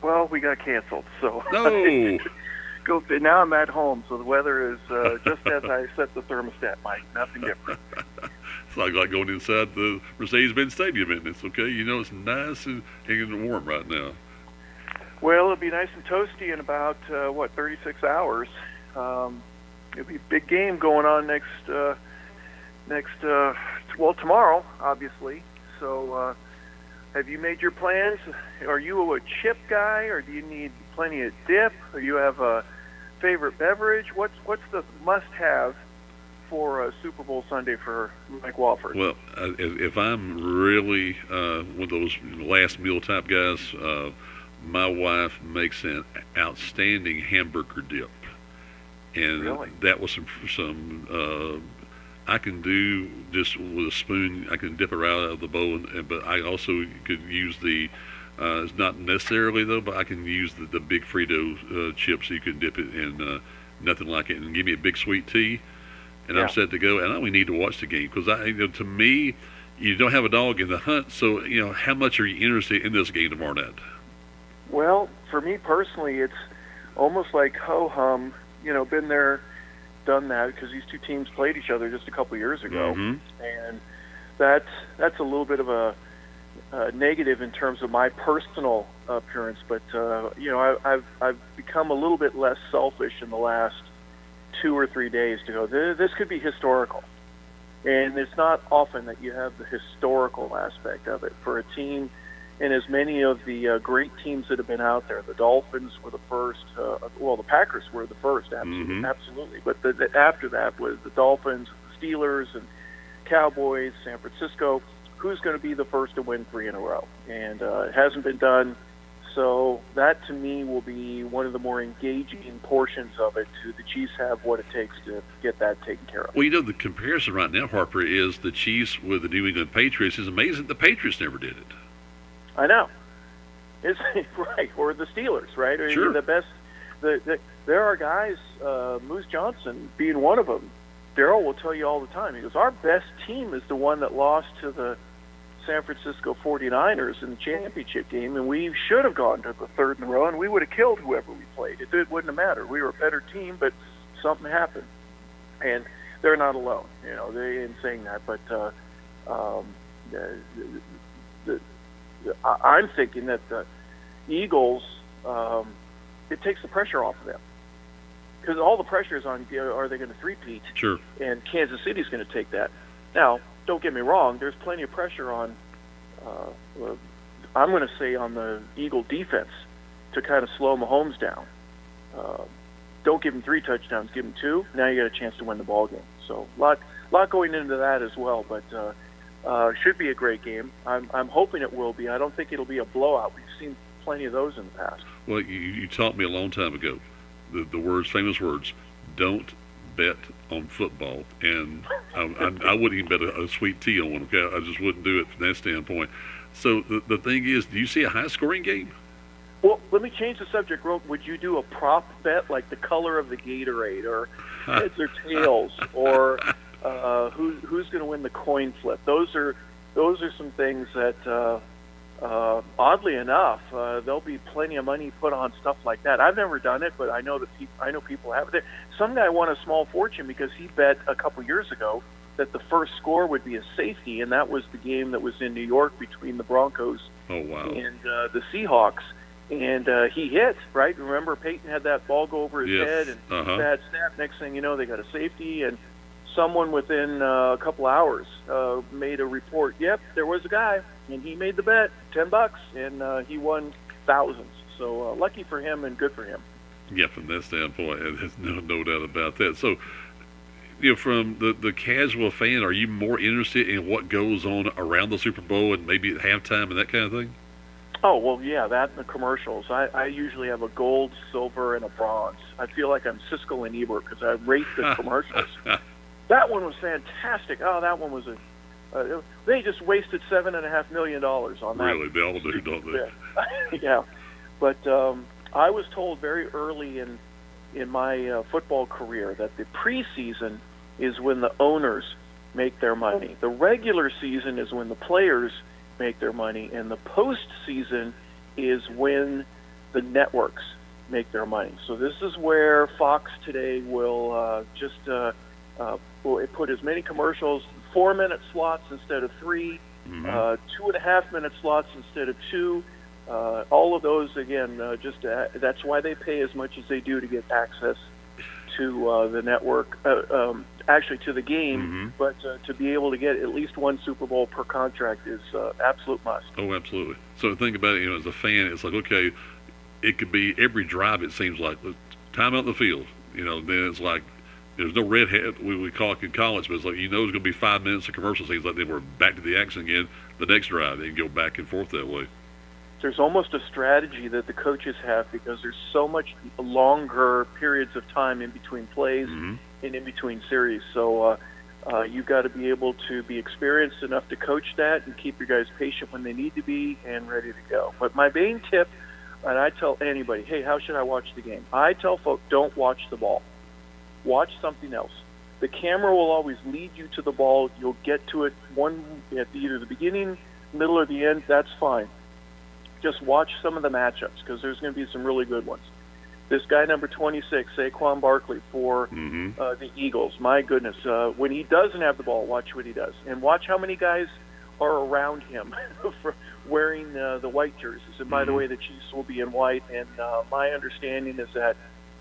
Well, we got canceled, so no. Now I'm at home, so the weather is just as I set the thermostat, Mike. Nothing different. It's like going inside the Mercedes-Benz Stadium, isn't it? It's okay. It's nice and warm right now. Well, it'll be nice and toasty in about 36 hours. It'll be a big game going on tomorrow, obviously. So. Have you made your plans? Are you a chip guy, or do you need plenty of dip? Or you have a favorite beverage? What's the must-have for a Super Bowl Sunday for Mike Wofford? Well, if I'm really one of those last meal type guys, my wife makes an outstanding hamburger dip, and really? That was some. I can do just with a spoon. I can dip it right out of the bowl, but I also could use the It's not necessarily, though, but I can use the big Frito chips. You can dip it in nothing like it, and give me a big sweet tea, and I'm set to go. And I only need to watch the game because to me, you don't have a dog in the hunt. So how much are you interested in this game tomorrow night? Well, for me personally, it's almost like ho-hum. Been there, done that, because these two teams played each other just a couple years ago, and that's a little bit of a negative in terms of my personal appearance. But I've become a little bit less selfish in the last 2 or 3 days to go, this could be historical. And it's not often that you have the historical aspect of it for a team. And as many of the great teams that have been out there, the Dolphins were the first. The Packers were the first, absolutely. But after that was the Dolphins, the Steelers, and Cowboys, San Francisco. Who's going to be the first to win 3 in a row? And it hasn't been done. So that, to me, will be one of the more engaging portions of it. The Chiefs have what it takes to get that taken care of. Well, the comparison right now, Harper, is the Chiefs with the New England Patriots. It's amazing the Patriots never did it. I know. It's right, or the Steelers, right? Sure. The best. There are guys, Moose Johnson being one of them. Darryl will tell you all the time. He goes, our best team is the one that lost to the San Francisco 49ers in the championship game, and we should have gone to the 3rd in a row, and we would have killed whoever we played. It wouldn't have mattered. We were a better team, but something happened. And they're not alone, in saying that. But I'm thinking that the Eagles, it takes the pressure off of them. Because all the pressure is on, are they going to three-peat? Sure. And Kansas City's going to take that. Now, don't get me wrong, there's plenty of pressure on, I'm going to say on the Eagle defense to kind of slow Mahomes down. Don't give him 3 touchdowns, give him 2. Now you got a chance to win the ball game. So a lot going into that as well, but should be a great game. I'm hoping it will be. I don't think it'll be a blowout. We've seen plenty of those in the past. Well, you taught me a long time ago the famous words, don't bet on football, and I wouldn't even bet a sweet tea on one. Okay, I just wouldn't do it from that standpoint. So the thing is, do you see a high-scoring game? Well, let me change the subject. Would you do a prop bet, like the color of the Gatorade, or heads or tails, or who's going to win the coin flip? Those are some things that, oddly enough, there'll be plenty of money put on stuff like that. I've never done it, but I know people have it. Some guy won a small fortune because he bet a couple years ago that the first score would be a safety, and that was the game that was in New York between the Broncos and the Seahawks. And he hit, right? Remember, Peyton had that ball go over his head, and bad snap. Next thing you know, they got a safety, and someone within a couple hours made a report. Yep, there was a guy, and he made the bet, $10, and he won thousands. So lucky for him and good for him. Yeah, from that standpoint, there's no doubt about that. So, from the casual fan, are you more interested in what goes on around the Super Bowl and maybe at halftime and that kind of thing? Oh, well, yeah, that and the commercials. I usually have a gold, silver, and a bronze. I feel like I'm Siskel and Ebert because I rate the commercials. That one was fantastic. Oh, that one was they just wasted $7.5 million on that. Really, they all do, don't they? Yeah, but I was told very early in my football career that the preseason is when the owners make their money. The regular season is when the players make their money, and the postseason is when the networks make their money. So this is where Fox today will put as many commercials, 4-minute slots instead of 3, 2.5-minute slots instead of 2. All of those, again, that's why they pay as much as they do to get access to the network, actually to the game, but to be able to get at least one Super Bowl per contract is absolute must. Oh, absolutely. So think about it, as a fan, it's like, okay, it could be every drive, it seems like, time out in the field, then it's like, there's no red hat, we call it in college, but it's like, it's going to be 5 minutes of commercial scenes, like then we're back to the action again, the next drive, they can go back and forth that way. There's almost a strategy that the coaches have because there's so much longer periods of time in between plays and in between series. So You've got to be able to be experienced enough to coach that and keep your guys patient when they need to be and ready to go. But my main tip, and I tell anybody, hey, how should I watch the game? I tell folks, don't watch the ball. Watch something else. The camera will always lead you to the ball. You'll get to it at either the beginning, middle, or the end. That's fine. Just watch some of the matchups because there's going to be some really good ones. This guy, number 26, Saquon Barkley for the Eagles. My goodness, when he doesn't have the ball, watch what he does. And watch how many guys are around him for wearing the white jerseys. And by the way, the Chiefs will be in white. And my understanding is that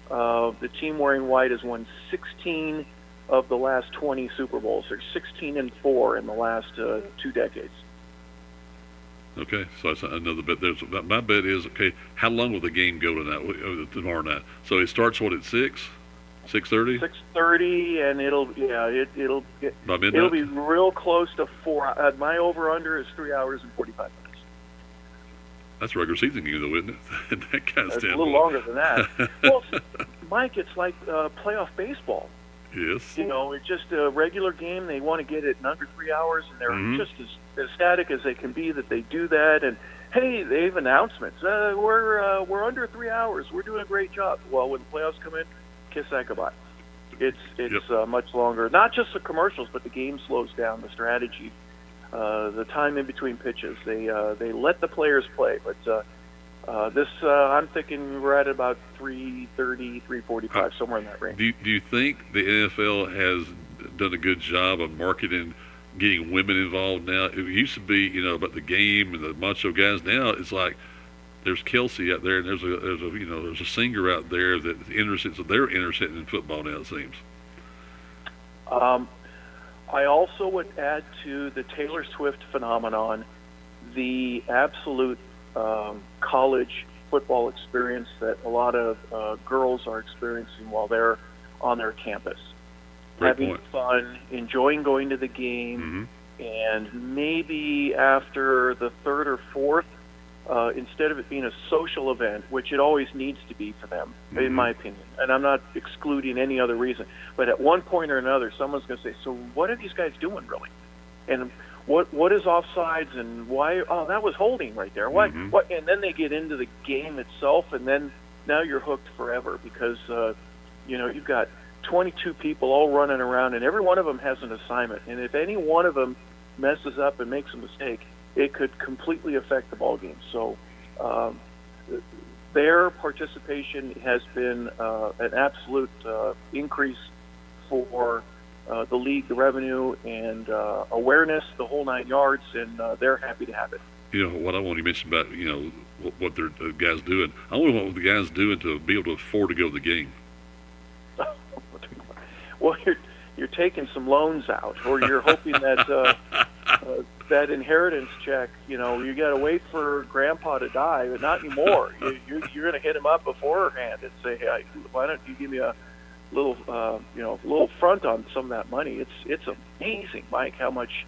the team wearing white has won 16 of the last 20 Super Bowls. They're 16-4 in the last 2 decades. Okay, so that's another bet. My bet is, okay, how long will the game go tomorrow night? So it starts, at 6? 6:30? 6:30, and it'll by midnight? It'll be real close to 4. My over/under is 3 hours and 45 minutes. That's a regular season game, though, isn't it? That kind of It's a little longer than that. Well, Mike, it's like playoff baseball. Yes. It's just a regular game. They want to get it in under 3 hours, and they're just as ecstatic as they can be that they do that. And hey, they have announcements. We're under 3 hours. We're doing a great job. Well, when the playoffs come in, kiss that goodbye. It's much longer. Not just the commercials, but the game slows down. The strategy, the time in between pitches. They let the players play, but. I'm thinking we're at about 3:30, 3:45, somewhere in that range. Do you think the NFL has done a good job of marketing, getting women involved now? It used to be, about the game and the macho guys. Now it's like there's Kelsey out there, and there's a singer out there that's interested. So they're interested in football now, it seems. I also would add to the Taylor Swift phenomenon the absolute college football experience that a lot of girls are experiencing while they're on their campus. Having fun, enjoying going to the game, and maybe after the third or fourth, instead of it being a social event, which it always needs to be for them, in my opinion, and I'm not excluding any other reason, but at one point or another, someone's going to say, so what are these guys doing really? And what is offsides and why? Oh, that was holding right there. What? And then they get into the game itself, and then now you're hooked forever because you've got 22 people all running around, and every one of them has an assignment. And if any one of them messes up and makes a mistake, it could completely affect the ball game. So their participation has been an absolute increase for the league, the revenue, and awareness, the whole 9 yards, and they're happy to have it. What I want to mention about, what their guys doing. I want to know what the guys doing to be able to afford to go to the game. Well, you're taking some loans out, or you're hoping that that inheritance check, you got to wait for Grandpa to die, but not anymore. You're going to hit him up beforehand and say, hey, why don't you give me a little front on some of that money. It's amazing, Mike, how much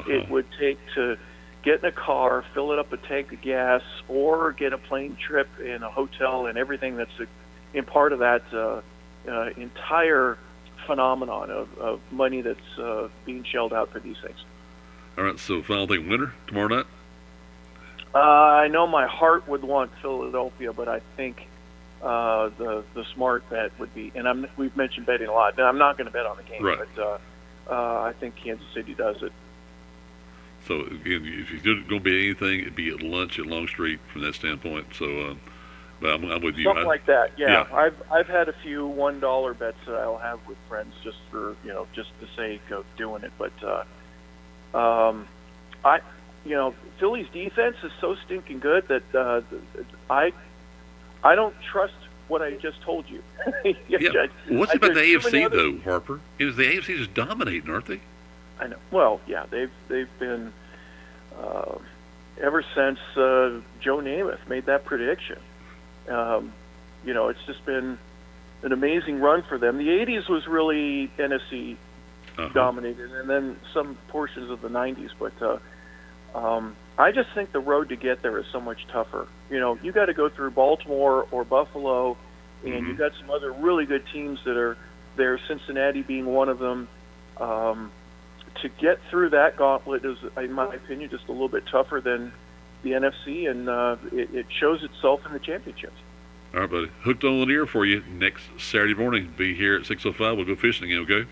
it would take to get in a car, fill it up a tank of gas, or get a plane trip and a hotel and everything that's in part of that entire phenomenon of money that's being shelled out for these things. All right, so final thing, winner tomorrow night? I know my heart would want Philadelphia, but I think the smart bet would be, and we've mentioned betting a lot. Now, I'm not going to bet on the game, right. But I think Kansas City does it. So again, if you're going to be anything, it'd be at lunch at Longstreet from that standpoint. So, but I'm with you. Something like that. Yeah. I've had a few $1 bets that I'll have with friends just for just the sake of doing it. But Philly's defense is so stinking good that I don't trust what I just told you. Yeah. What's about the AFC though, Harper? The AFC is dominating, aren't they? I know. Well, yeah, they've been ever since Joe Namath made that prediction. It's just been an amazing run for them. The 80s was really NFC dominated, and then some portions of the 90s. But I just think the road to get there is so much tougher. You got to go through Baltimore or Buffalo, and you've got some other really good teams that are there, Cincinnati being one of them. To get through that gauntlet is, in my opinion, just a little bit tougher than the NFC, and it shows itself in the championships. All right, buddy. Hooked on an ear for you next Saturday morning. Be here at 6:05. We'll go fishing again, okay?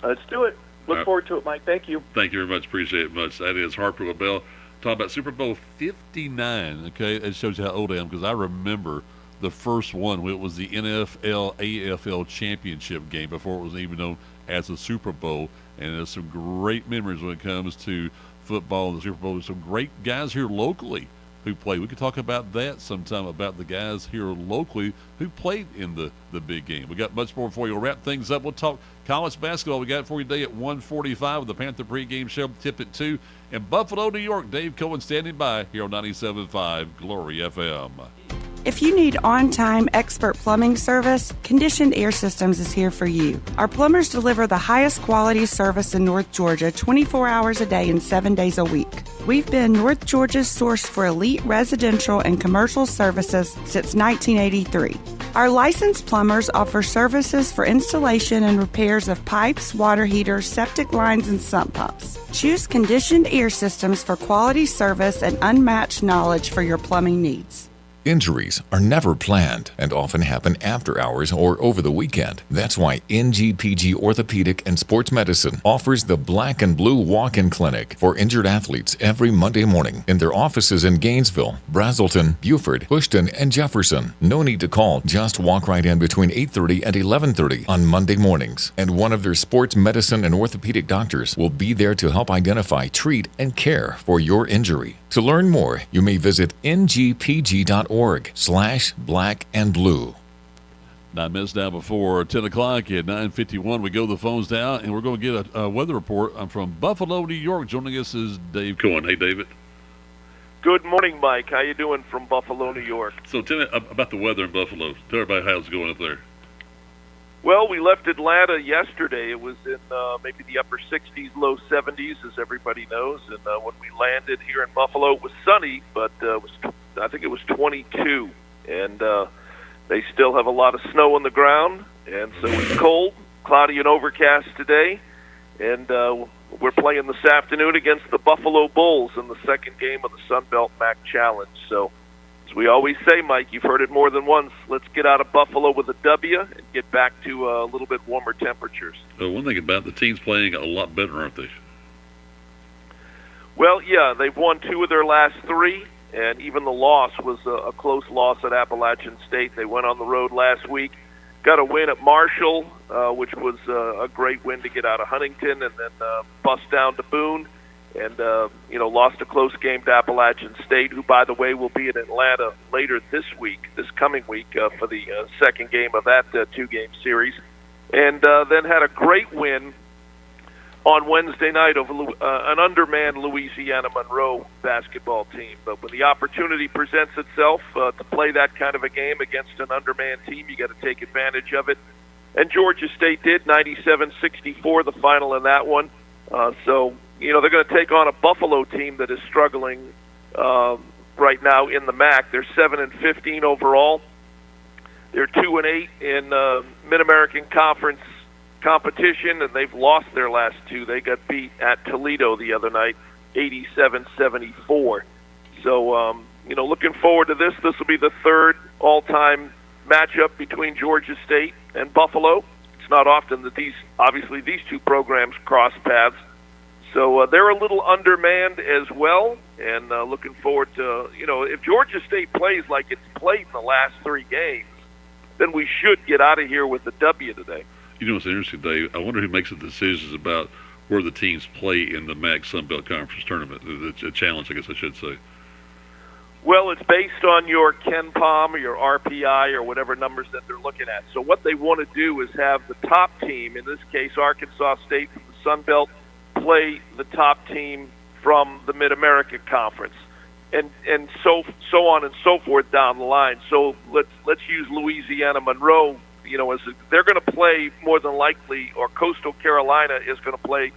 Let's do it. Look forward to it, Mike. Thank you. Thank you very much. Appreciate it much. That is Harper LaBelle talking about Super Bowl 59, okay? It shows you how old I am because I remember the first one when it was the NFL AFL championship game before it was even known as the Super Bowl. And there's some great memories when it comes to football and the Super Bowl. There's some great guys here locally who play. We could talk about that sometime, about the guys here locally who played in the big game. We got much more for you. We'll wrap things up. We'll talk college basketball. We got it for you today at 1:45 with the Panther pregame show. Tip at 2. In Buffalo, New York, Dave Cohen standing by here on 97.5 Glory FM. If you need on-time expert plumbing service, Conditioned Air Systems is here for you. Our plumbers deliver the highest quality service in North Georgia 24 hours a day and 7 days a week. We've been North Georgia's source for elite residential and commercial services since 1983. Our licensed plumbers offer services for installation and repairs of pipes, water heaters, septic lines, and sump pumps. Choose Conditioned Air Systems for quality service and unmatched knowledge for your plumbing needs. Injuries are never planned and often happen after hours or over the weekend. That's why NGPG Orthopedic and Sports Medicine offers the Black and Blue Walk-In Clinic for injured athletes every Monday morning in their offices in Gainesville, Brazelton, Beaufort, Bushton, and Jefferson. No need to call. Just walk right in between 8:30 and 11:30 on Monday mornings. And one of their sports medicine and orthopedic doctors will be there to help identify, treat, and care for your injury. To learn more, you may visit ngpg.org/blackandblue. 9 minutes now before 10 o'clock at 9:51. We go the phones down, and we're going to get a weather report. I'm from Buffalo, New York. Joining us is Dave Cohen. Hey, David. Good morning, Mike. How you doing from Buffalo, New York? So tell me about the weather in Buffalo. Tell everybody how it's going up there. Well, we left Atlanta yesterday. It was in maybe the upper 60s, low 70s, as everybody knows. And when we landed here in Buffalo, it was sunny, but I think it was 22. And they still have a lot of snow on the ground, and so it's cold, cloudy and overcast today. And we're playing this afternoon against the Buffalo Bulls in the second game of the Sun Belt MAC Challenge. So, as we always say, Mike, you've heard it more than once, let's get out of Buffalo with a W and get back to a little bit warmer temperatures. One thing about the team's playing a lot better, aren't they? Well, yeah, they've won 2 of their last 3, and even the loss was a close loss at Appalachian State. They went on the road last week, got a win at Marshall, which was a great win to get out of Huntington, and then bust down to Boone. And, lost a close game to Appalachian State, who, by the way, will be in Atlanta later this coming week, for the second game of that 2-game series. And then had a great win on Wednesday night over an undermanned Louisiana Monroe basketball team. But when the opportunity presents itself to play that kind of a game against an undermanned team, you got to take advantage of it. And Georgia State did, 97-64, the final in that one. They're going to take on a Buffalo team that is struggling right now in the MAC. They're 7-15 overall. They're 2-8 in Mid-American Conference competition, and they've lost their last 2. They got beat at Toledo the other night, 87-74. So, looking forward to this. This will be the 3rd all-time matchup between Georgia State and Buffalo. It's not often that these 2 programs cross paths. So they're a little undermanned as well, and looking forward to, if Georgia State plays like it's played in the last 3 games, then we should get out of here with the W today. You know what's interesting, Dave? I wonder who makes the decisions about where the teams play in the MAC Sun Belt Conference tournament, the challenge, I guess I should say. Well, it's based on your KenPom or your RPI or whatever numbers that they're looking at. So what they want to do is have the top team, in this case Arkansas State from the Sun Belt, play the top team from the Mid-America Conference, and so on and so forth down the line. So let's use Louisiana Monroe. As they're going to play more than likely, or Coastal Carolina is going to play,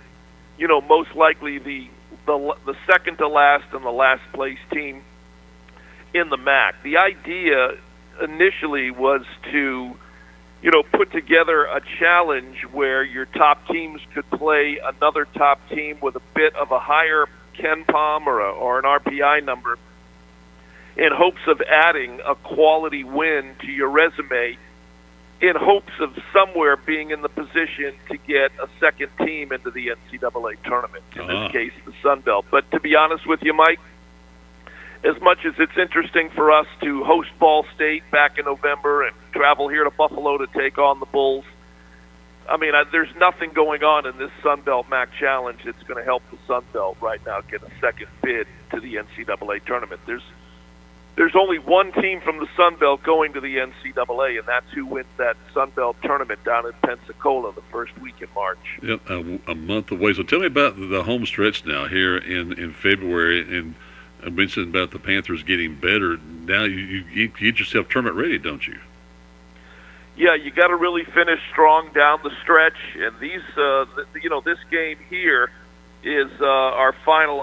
most likely the second to last and the last place team in the MAC. The idea initially was to put together a challenge where your top teams could play another top team with a bit of a higher Ken Pom or an RPI number in hopes of adding a quality win to your resume, in hopes of somewhere being in the position to get a second team into the NCAA tournament, in this case the Sun Belt. But to be honest with you, Mike, as much as it's interesting for us to host Ball State back in November and travel here to Buffalo to take on the Bulls, I mean, there's nothing going on in this Sun Belt MAC Challenge that's going to help the Sun Belt right now get a second bid to the NCAA tournament. There's only one team from the Sun Belt going to the NCAA, and that's who wins that Sun Belt tournament down in Pensacola the first week in March. Yep, a month away. So tell me about the home stretch now here in February. And I mentioned about the Panthers getting better. Now you get yourself tournament ready, don't you? Yeah, you got to really finish strong down the stretch. And these, this game here is our final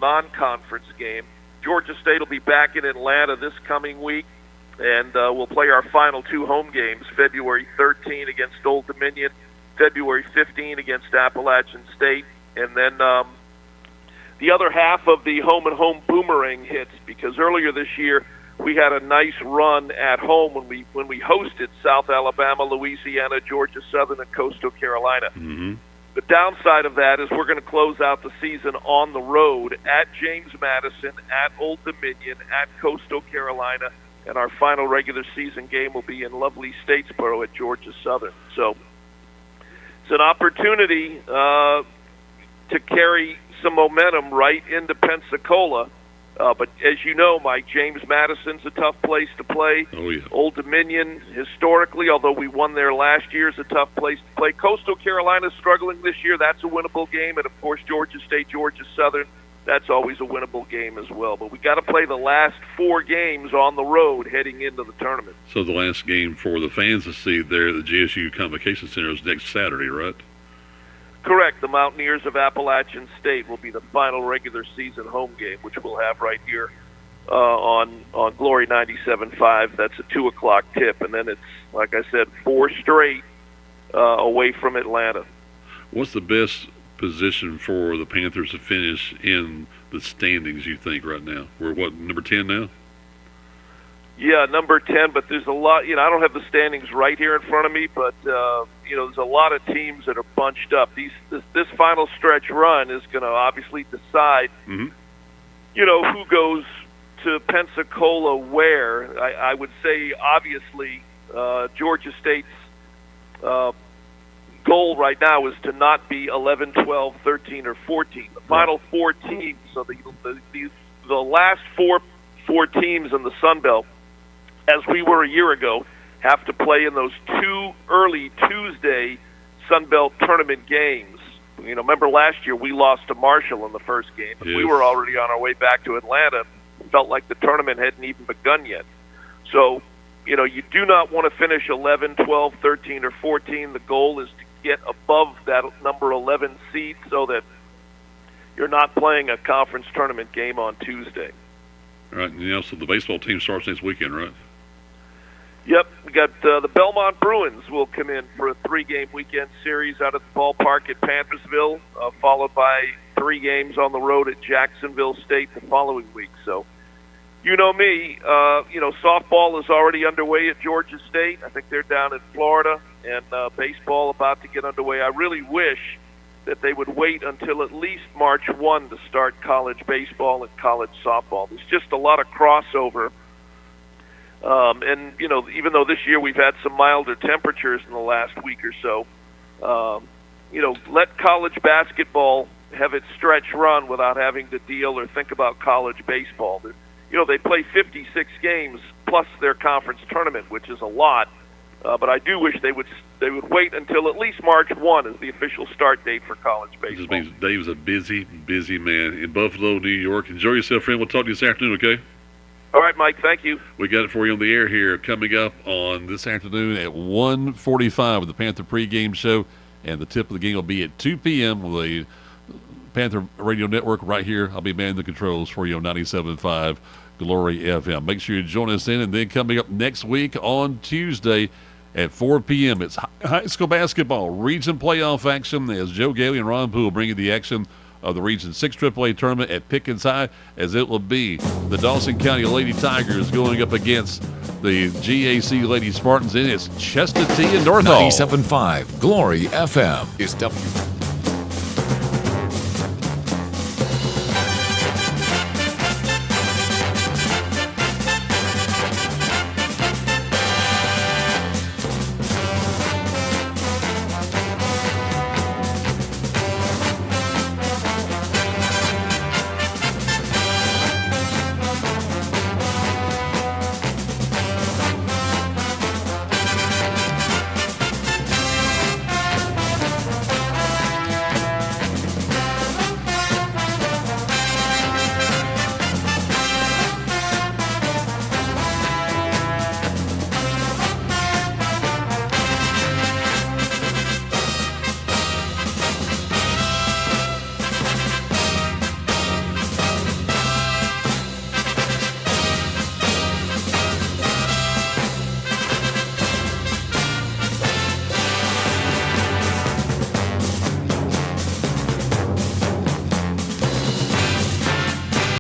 non-conference game. Georgia State will be back in Atlanta this coming week, and we'll play our final two home games, February 13 against Old Dominion, February 15 against Appalachian State, and then the other half of the home-and-home boomerang hits, because earlier this year we had a nice run at home when we hosted South Alabama, Louisiana, Georgia Southern, and Coastal Carolina. Mm-hmm. The downside of that is we're going to close out the season on the road at James Madison, at Old Dominion, at Coastal Carolina, and our final regular season game will be in lovely Statesboro at Georgia Southern. So it's an opportunity to carry some momentum right into Pensacola. But as you know, Mike, James Madison's a tough place to play. Oh, yeah. Old Dominion, historically, although we won there last year, is a tough place to play. Coastal Carolina's struggling this year. That's a winnable game. And, of course, Georgia State, Georgia Southern, that's always a winnable game as well. But we got to play the last four games on the road heading into the tournament. So the last game for the fans to see there at the GSU Convocation Center is next Saturday, right? Correct. The Mountaineers of Appalachian State will be the final regular season home game, which we'll have right here on Glory 97.5. That's a 2 o'clock tip. And then it's, like I said, 4 straight away from Atlanta. What's the best position for the Panthers to finish in the standings, you think, right now? We're, number 10 now? Yeah, number 10, but there's a lot, I don't have the standings right here in front of me, but, there's a lot of teams that are bunched up. This final stretch run is going to obviously decide, mm-hmm. Who goes to Pensacola where. I would say, obviously, Georgia State's goal right now is to not be 11, 12, 13, or 14. The final 4 teams, so the last four teams in the Sun Belt, as we were a year ago, have to play in those 2 early Tuesday Sun Belt tournament games. Remember last year we lost to Marshall in the first game. Yes. We were already on our way back to Atlanta. Felt like the tournament hadn't even begun yet. So, you do not want to finish 11, 12, 13, or 14. The goal is to get above that number 11 seed so that you're not playing a conference tournament game on Tuesday. All right, so the baseball team starts next weekend, right? Yep, we got the Belmont Bruins will come in for a 3-game weekend series out at the ballpark at Panthersville, followed by 3 games on the road at Jacksonville State the following week. So, you know me, softball is already underway at Georgia State. I think they're down in Florida, and baseball about to get underway. I really wish that they would wait until at least March 1 to start college baseball and college softball. There's just a lot of crossover. And, even though this year we've had some milder temperatures in the last week or so, let college basketball have its stretch run without having to deal or think about college baseball. They play 56 games plus their conference tournament, which is a lot. But I do wish they would wait until at least March 1 as the official start date for college baseball. This means Dave's a busy, busy man in Buffalo, New York. Enjoy yourself, friend. We'll talk to you this afternoon, okay? All right, Mike, thank you. We got it for you on the air here coming up on this afternoon at 1:45 with the Panther pregame show, and the tip of the game will be at 2 p.m. with the Panther Radio Network right here. I'll be manning the controls for you on 97.5 Glory FM. Make sure you join us in, and then coming up next week on Tuesday At 4 p.m., it's high school basketball region playoff action as Joe Gailey and Ron Poole bring you the action of the Region 6 AAA tournament at Pickens High, as it will be the Dawson County Lady Tigers going up against the GAC Lady Spartans. In it's Chestatee and North Hall. 97.5 Glory FM is W.